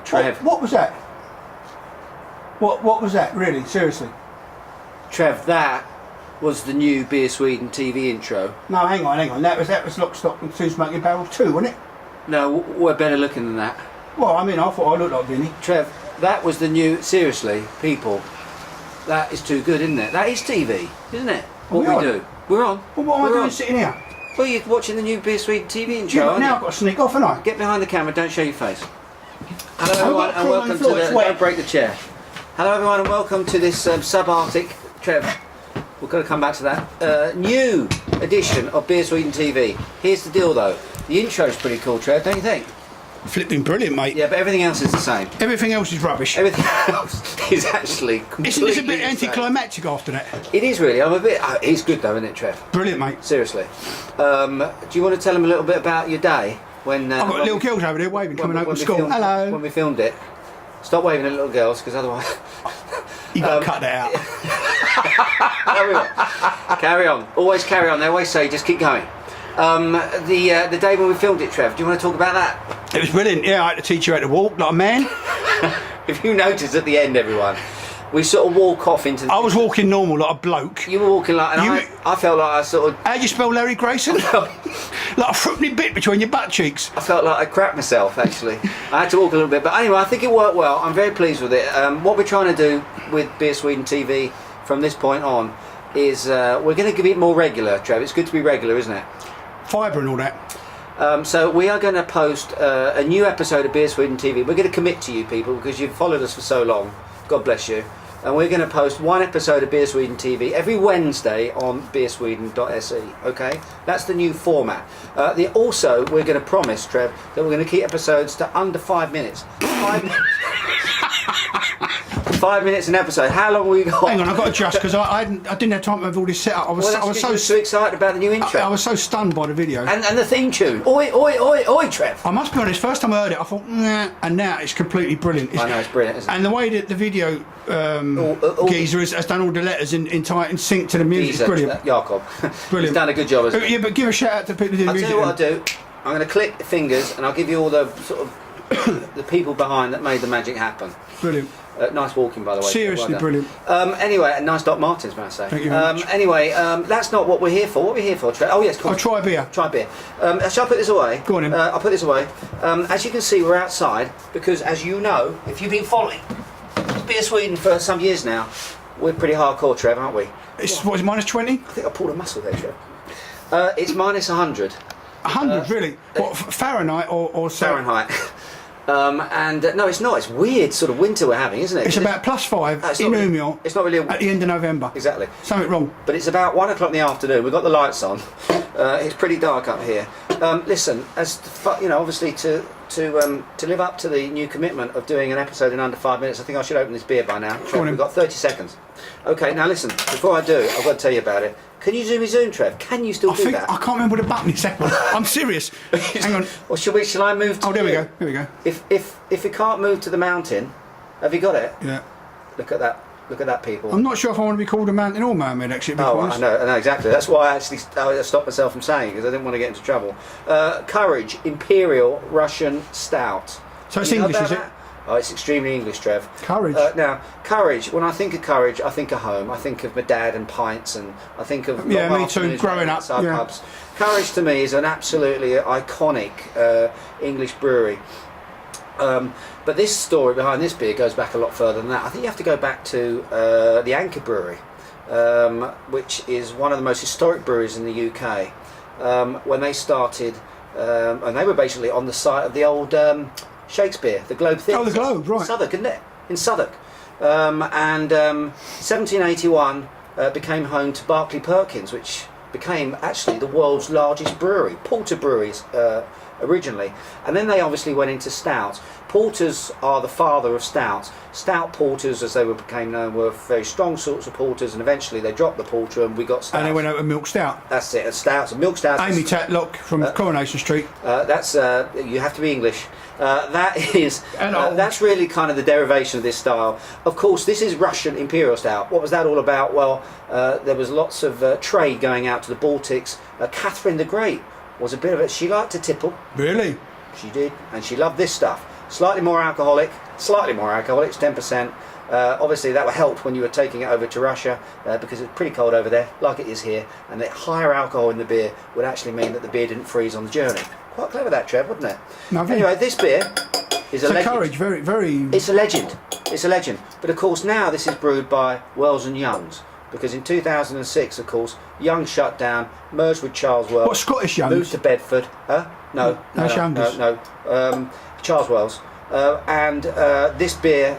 Trev. What was that? What was that, really? Seriously? Trev, that was the new Beer Sweden TV intro. No, hang on. That was Lock, Stock and Two Smoking Barrels 2, wasn't it? No, we're better looking than that. Well, I mean, I thought I looked like Vinny. Trev, that was the new... Seriously, people, that is too good, isn't it? That is TV, isn't it? What we do. We're on. Well, what am I doing sitting here? Well, you're watching the new Beer Sweden TV intro, Yeah, but aren't now you? I've got to sneak off, haven't I? Get behind the camera, don't show your face. Hello everyone and welcome to the... Wet. Don't break the chair. Hello everyone and welcome to this subarctic... Trev, we're going to come back to that. New edition of Beer Sweden TV. Here's the deal though. The intro's pretty cool, Trev, don't you think? Flipping brilliant, mate. Yeah, but everything else is the same. Everything else is rubbish. Everything else is actually completely It's a bit the same. anticlimactic after that. It is really. I'm a bit... it's good though, isn't it, Trev? Brilliant, mate. Seriously. Do you want to tell them a little bit about your day? When, I've got little girls over there waving, coming home from school. Hello. When we filmed it. Stop waving at little girls, because otherwise... You got to cut that out. Carry on. Always carry on. They always say, just keep going. The day when we filmed it, Trev, do you want to talk about that? It was brilliant. Yeah, I had to teach you how to walk like a man. If you notice at the end, everyone, we sort of walk off into the... I was walking normal like a bloke. You were walking like... And I felt like I sort of... How'd you spell Larry Grayson? Like a fruity bit between your butt cheeks. I felt like I crapped myself, actually. I had to walk a little bit. But anyway, I think it worked well. I'm very pleased with it. What we're trying to do with Beer Sweden TV from this point on is we're going to be more regular, Trev. It's good to be regular, isn't it? Fibre and all that. So we are going to post a new episode of Beer Sweden TV. We're going to commit to you people because you've followed us for so long. God bless you. And we're going to post one episode of Beer Sweden TV every Wednesday on beersweden.se. Okay, that's the new format. Also, we're going to promise, Trev, that we're going to keep episodes to under 5 minutes. 5 minutes. 5 minutes an episode. How long have we got? Hang on, I've got to adjust because I didn't have time to have all this set up. I was so excited about the new intro. I was so stunned by the video. And the theme tune. Oi, oi, oi, oi, Trev. I must be honest, first time I heard it, I thought, nah, and now it's completely brilliant. I know, it's brilliant, isn't it? And the way that the video geezer has done all the letters in sync to the music, it's brilliant. Jakob. Brilliant. He's done a good job, hasn't he? Yeah, but give a shout out to the people who do the music. I'll tell you what I'll do. I'm going to click the fingers and I'll give you all the sort of the people behind that made the magic happen. Brilliant. Nice walking, by the way. Seriously, well brilliant. Anyway, and nice Doc Martens, may I say. Thank you very much. Anyway, that's not what we're here for. What are we here for, Trev? Oh, yes, I'll try beer. Try beer. Shall I put this away? Go on then. I'll put this away. As you can see, we're outside because, as you know, if you've been following Beer Sweden for some years now, we're pretty hardcore, Trev, aren't we? It's, what is it, minus 20? I think I pulled a muscle there, Trev. It's minus 100. 100, really? What, Fahrenheit or Fahrenheit. No, it's not. It's weird sort of winter we're having, isn't it? It's about +5 in Umeå. It's not really at the end of November. Exactly. Something wrong. But it's about 1 o'clock in the afternoon. We've got the lights on. It's pretty dark up here. Listen, obviously to live up to the new commitment of doing an episode in under 5 minutes, I think I should open this beer by now. Trev, we've got 30 seconds. Okay, now listen. Before I do, I've got to tell you about it. Can you zoom, Trev? Can you still do that? I can't remember what the button is. I'm serious. Hang on. Or shall I move to... Oh, there we go. Here we go. If we can't move to the mountain, have you got it? Yeah. Look at that. Look at that, people. I'm not sure if I want to be called a mountain or mermaid, actually. I know exactly. That's why I actually stopped myself from saying it, because I didn't want to get into trouble. Courage, Imperial Russian Stout. So it's English, is it? Oh, it's extremely English, Trev. Courage. Now, courage. When I think of courage, I think of home. I think of my dad and pints, and I think of me too. Growing up, pubs. Courage to me is an absolutely iconic English brewery. But this story behind this beer goes back a lot further than that. I think you have to go back to the Anchor Brewery, which is one of the most historic breweries in the UK. When they started, and they were basically on the site of the old Shakespeare, the Globe Theatre. Oh, the Globe, right. In Southwark, isn't it? In Southwark. 1781 became home to Barclay Perkins, which became actually the world's largest brewery. Porter breweries originally, and then they obviously went into stouts. Porters are the father of stouts. Stout porters, as they became known, were very strong sorts of porters, and eventually they dropped the porter and we got stouts. And they went over to milk stout. That's it, stouts and milk stouts. Amy Tatlock from Coronation Street. That's you have to be English. That's really kind of the derivation of this style. Of course, this is Russian Imperial Stout. What was that all about? Well, there was lots of trade going out to the Baltics. Catherine the Great was a bit of it. She liked to tipple. Really? She did, and she loved this stuff. Slightly more alcoholic, it's 10%. Obviously that helped when you were taking it over to Russia because it's pretty cold over there, like it is here, and the higher alcohol in the beer would actually mean that the beer didn't freeze on the journey. Quite clever that, Trev, wasn't it? Lovely. Anyway, this beer is a legend. Courage, very, very... It's a legend. It's a legend. But of course now this is brewed by Wells and Youngs, because in 2006, of course, Young shut down, merged with Charles Wells. What, Scottish Youngs? Moved to Bedford. No, Charles Wells. And this beer,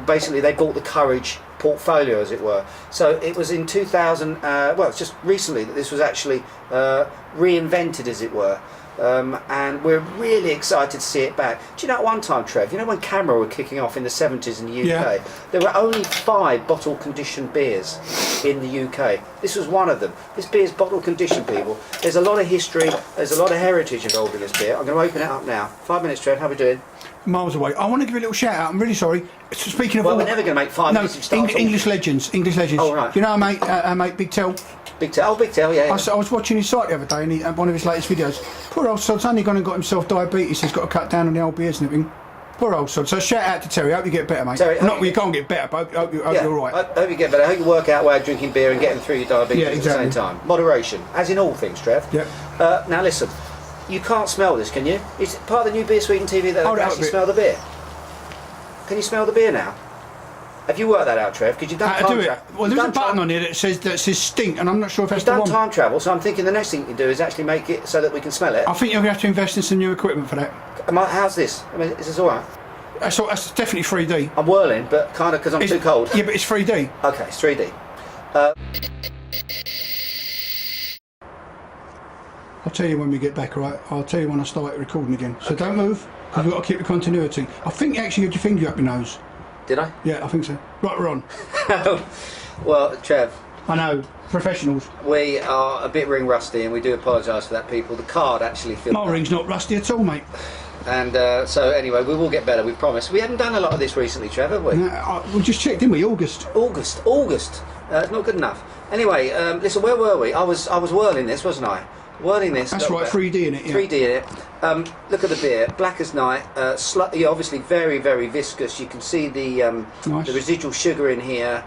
basically they bought the Courage portfolio, as it were. So it was in 2000, it's just recently that this was actually reinvented, as it were. And we're really excited to see it back. Do you know at one time, Trev, you know when Camera were kicking off in the 70s in the UK, there were only 5 bottle conditioned beers in the UK. This was one of them. This beer's bottle conditioned, people. There's a lot of history, there's a lot of heritage involved in this beer. I'm going to open it up now. 5 minutes, Trev, how are we doing? Miles away. I want to give a little shout out. I'm really sorry. Speaking of, we're never going to make 5 minutes. Of English legends. Oh right. You know our mate Big Tell. Big Tell, yeah. I was watching his site the other day, and one of his latest videos. Poor old sod's only gone and got himself diabetes. He's got to cut down on the old beers and everything. Poor old sod. So shout out to Terry. I hope you get better, mate. Terry, you can't get better, but I hope you're all right. I hope you get better. I hope you work out a way of drinking beer and getting through your diabetes at the same time. Moderation, as in all things, Trev. Yeah. Now listen, you can't smell this, can you? It's part of the new Beer Sweeten TV that can actually smell the beer. Can you smell the beer now? Have you worked that out, Trev? Because you've done time travel. Well, there's a button on here that says stink, and I'm not sure if that's the one. You've done time travel, so I'm thinking the next thing you can do is actually make it so that we can smell it. I think you're going to have to invest in some new equipment for that. How's this? I mean, is this all right? That's definitely 3D. I'm whirling, but kind of because I'm too cold. Yeah, but it's 3D. Okay, it's 3D. I'll tell you when we get back, all right? I'll tell you when I start recording again. So don't move, because we've got to keep the continuity. I think you actually had your finger up your nose. Did I? Yeah, I think so. Right, we're on. Well, Trev. I know, professionals. We are a bit ring rusty, and we do apologise for that, people. The card actually feels... My ring's not rusty at all, mate. And so anyway, we will get better, we promise. We haven't done a lot of this recently, Trev, have we? We just checked, didn't we? August. It's not good enough. Anyway, listen, where were we? I was whirling this, wasn't I? Whirling this. That's right, 3D in it, yeah. 3D in it. Look at the beer, black as night, obviously very, very viscous. You can see the residual sugar in here.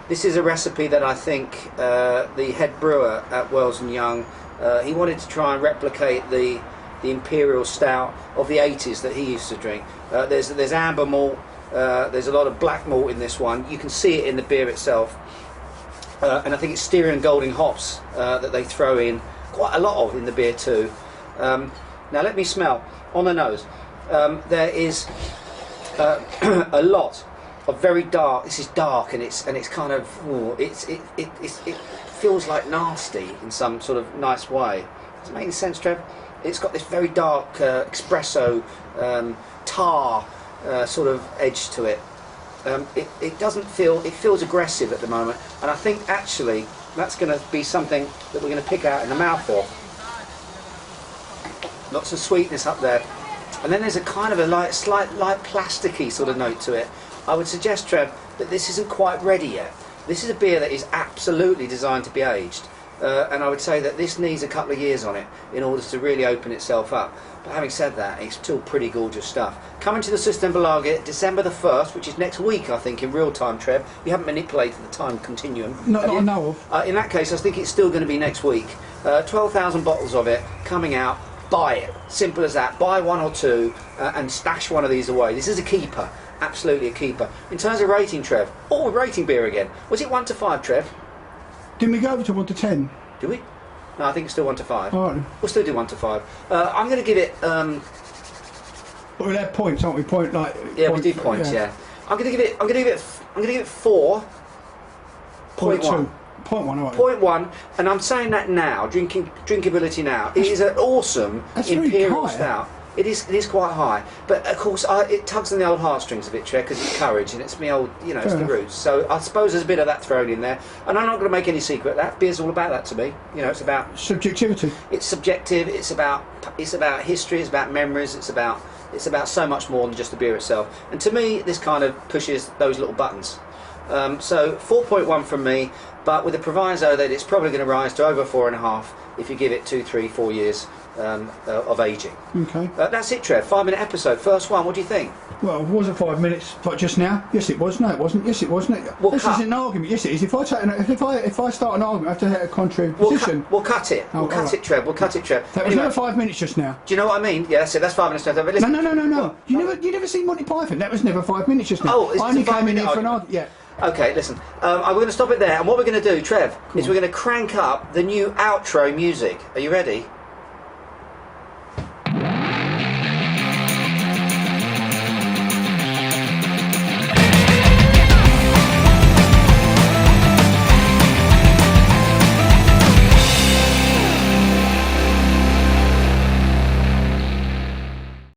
This is a recipe that I think the head brewer at Wells and Young, he wanted to try and replicate the Imperial Stout of the 80s that he used to drink. There's amber malt, there's a lot of black malt in this one. You can see it in the beer itself. And I think it's Styrian Golding hops that they throw in quite a lot of in the beer too. Now let me smell on the nose. There is a lot of very dark. This is dark, and it's kind of it feels like nasty in some sort of nice way. Does it make any sense, Trev? It's got this very dark espresso tar sort of edge to it. It doesn't feel, it feels aggressive at the moment, and I think actually that's going to be something that we're going to pick out in the mouthful. Lots of sweetness up there, and then there's a kind of a slight plasticky sort of note to it. I would suggest, Trev, that this isn't quite ready yet. This is a beer that is absolutely designed to be aged. And I would say that this needs a couple of years on it in order to really open itself up. But having said that, it's still pretty gorgeous stuff. Coming to the Systembolaget December the 1st, which is next week, I think, in real time, Trev. You haven't manipulated the time continuum. Not I know of. In that case, I think it's still going to be next week. 12,000 bottles of it coming out. Buy it. Simple as that. Buy one or two and stash one of these away. This is a keeper. Absolutely a keeper. In terms of rating, Trev, we're rating beer again. Was it 1 to 5, Trev? Didn't we go over to 1 to 10? Do we? No, I think it's still 1 to 5. All right. We'll still do 1 to 5. I'm going to give it. But we'll have points, aren't we? Yeah, we do points. Yeah. I'm going to give it. I'm going to give it 4.1. 0.1, all right. 0.1, and I'm saying that now, drinkability now. It is an awesome Imperial Stout. It is quite high, but of course it tugs on the old heartstrings a bit, Trev, because it's courage and it's me old, you know, it's the roots. So I suppose there's a bit of that thrown in there, and I'm not going to make any secret of that. Beer's all about that to me. You know, it's about subjectivity. It's subjective. It's about history. It's about memories. It's about so much more than just the beer itself. And to me, this kind of pushes those little buttons. So 4.1 from me, but with the proviso that it's probably going to rise to over 4.5 if you give it 2, 3, 4 years of aging. Okay. That's it, Trev. 5-minute episode, first one. What do you think? Well, was it 5 minutes like just now? Yes, it was. No, it wasn't. Yes, it wasn't. It. We'll this isn't an argument. Yes, it is. If I start an argument, I have to hit a contrary position. We'll cut it. We'll cut it, Trev. We'll cut it, Trev. That was never 5 minutes just now. Do you know what I mean? Yeah, that's it. That's 5 minutes. No. You never seen Monty Python? That was never 5 minutes just now. Oh, I only came in here for an argument. Yeah. Okay, listen. We're going to stop it there, and what we're going to do, Trev, is we're going to crank up the new outro music. Are you ready?